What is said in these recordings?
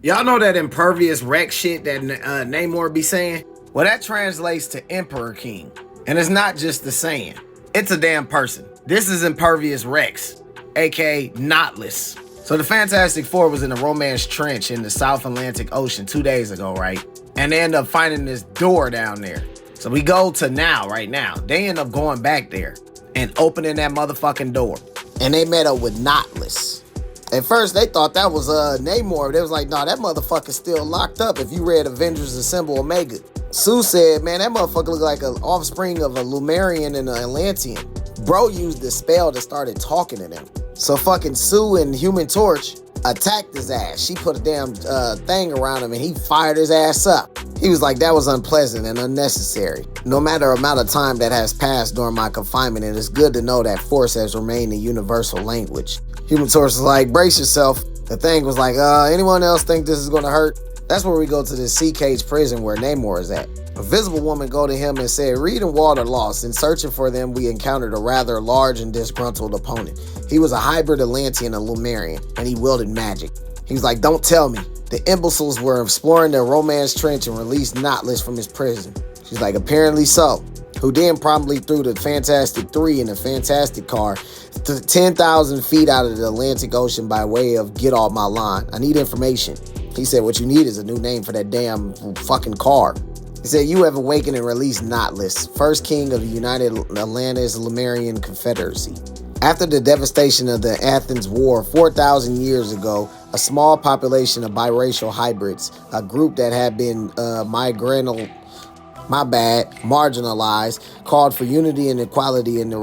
Y'all know that impervious wreck shit that Namor be saying? Well, that translates to Emperor King. And it's not just the saying. It's a damn person. This is Impervious Rex, aka Notless. So the Fantastic Four was in the Romance Trench in the South Atlantic Ocean 2 days ago, right? And they end up finding this door down there. So we go to right now. They end up going back there and opening that motherfucking door. And they met up with Notless. At first, they thought that was Namor. They was like, nah, that motherfucker's still locked up if you read Avengers Assemble Omega. Sue said, man, that motherfucker looked like an offspring of a Lumerian and an Atlantean. Bro used the spell that started talking to them. So fucking Sue and Human Torch attacked his ass. She put a damn thing around him and he fired his ass up. He was like, that was unpleasant and unnecessary. No matter the amount of time that has passed during my confinement, it is good to know that force has remained a universal language. Human Torch was like, brace yourself. The thing was like, anyone else think this is gonna hurt? That's where we go to the Sea Cage prison where Namor is at. A visible woman go to him and said, Reed and Walt are lost. In searching for them, we encountered a rather large and disgruntled opponent. He was a hybrid Atlantean and Lumerian, and he wielded magic. He was like, don't tell me. The imbeciles were exploring their Romance Trench and released Notless from his prison. She's like, apparently so. Who then promptly threw the Fantastic Three in a Fantastic car to 10,000 feet out of the Atlantic Ocean by way of get off my line. I need information. He said, what you need is a new name for that damn fucking car. He said, you have awakened and released Notless, first king of the United Atlantis Lumerian Confederacy. After the devastation of the Athens War 4,000 years ago, a small population of biracial hybrids, a group that had been marginalized, called for unity and equality in the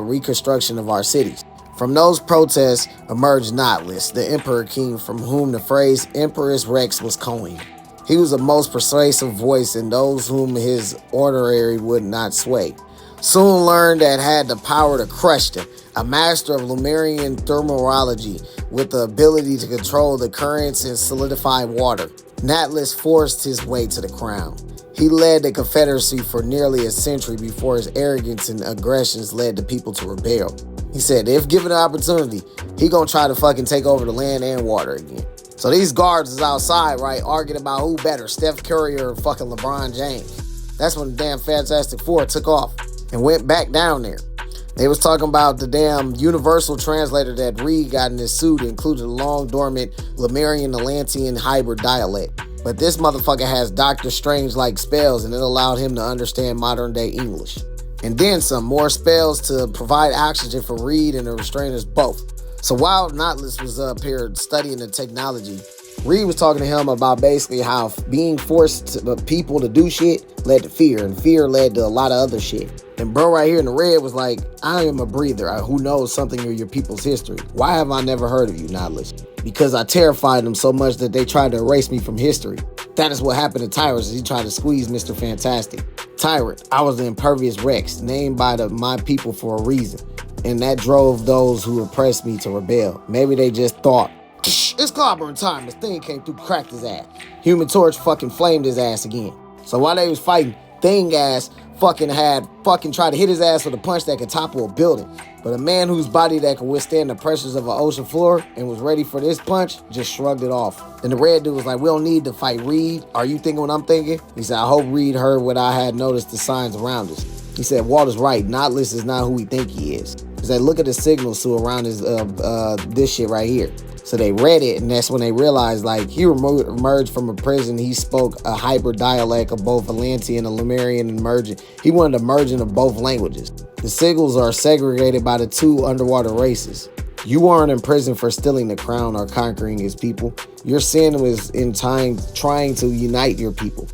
reconstruction of our cities. From those protests emerged Notless, the Emperor King, from whom the phrase Imperius Rex was coined. He was the most persuasive voice in those whom his oratory would not sway. Soon learned that had the power to crush them, a master of Lumerian thermology with the ability to control the currents and solidify water. Notless forced his way to the crown. He led the Confederacy for nearly a century before his arrogance and aggressions led the people to rebel. He said, if given the opportunity, he gonna try to fucking take over the land and water again. So these guards is outside, right, arguing about who better, Steph Curry or fucking LeBron James. That's when the damn Fantastic Four took off and went back down there. They was talking about the damn universal translator that Reed got in his suit, included a long dormant Lemurian Atlantean hybrid dialect. But this motherfucker has Doctor Strange-like spells and it allowed him to understand modern day English. And then some more spells to provide oxygen for Reed and the restrainers both. So while Notless was up here studying the technology, Reed was talking to him about basically how being forced people to do shit led to fear, and fear led to a lot of other shit. And bro right here in the red was like, I am a breather who knows something of your people's history. Why have I never heard of you, Notless? Because I terrified them so much that they tried to erase me from history. That is what happened to Tyrus as he tried to squeeze Mr. Fantastic. Tyrant, I was the Impervious Rex, named by my people for a reason. And that drove those who oppressed me to rebel. Maybe they just thought, it's clobbering time. This thing came through, cracked his ass. Human Torch fucking flamed his ass again. So while they was fighting, Thing ass fucking tried to hit his ass with a punch that could topple a building. But a man whose body that could withstand the pressures of an ocean floor and was ready for this punch just shrugged it off. And the red dude was like, we don't need to fight Reed. Are you thinking what I'm thinking? He said, I hope Reed heard what I had noticed, the signs around us. He said, Walter's right. Notless is not who we think he is. He said, look at the signals to around his this shit right here. So they read it, and that's when they realized, like, he emerged from a prison. He spoke a hybrid dialect of both Atlantean and Lemurian and merging. He wanted a merging of both languages. The signals are segregated by the two underwater races. You weren't in prison for stealing the crown or conquering his people. Your sin was in time trying to unite your people.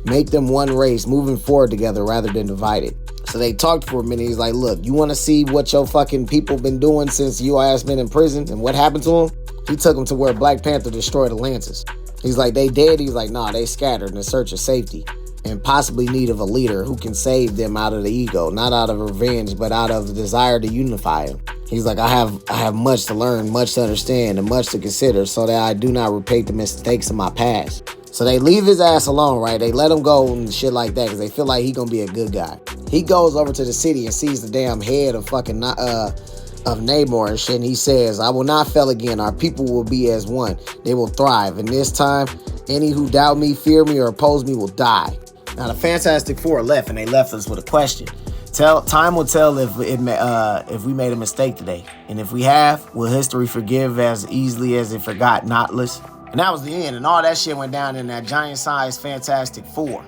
Make them one race, moving forward together rather than divided. So they talked for a minute. He's like, look, you want to see what your fucking people been doing since you ass been in prison and what happened to them? He took them to where Black Panther destroyed Atlantis. He's like, they dead? He's like, nah, they scattered in search of safety and possibly need of a leader who can save them out of the ego, not out of revenge, but out of the desire to unify them. He's like, I have much to learn, much to understand, and much to consider so that I do not repeat the mistakes of my past. So they leave his ass alone, right? They let him go and shit like that because they feel like he gonna be a good guy. He goes over to the city and sees the damn head of fucking of Namor and shit, and he says, I will not fail again. Our people will be as one. They will thrive. And this time, any who doubt me, fear me, or oppose me will die. Now, the Fantastic Four left, and they left us with a question. Time will tell if we made a mistake today. And if we have, will history forgive as easily as it forgot Notless? And that was the end. And all that shit went down in that giant-sized Fantastic Four.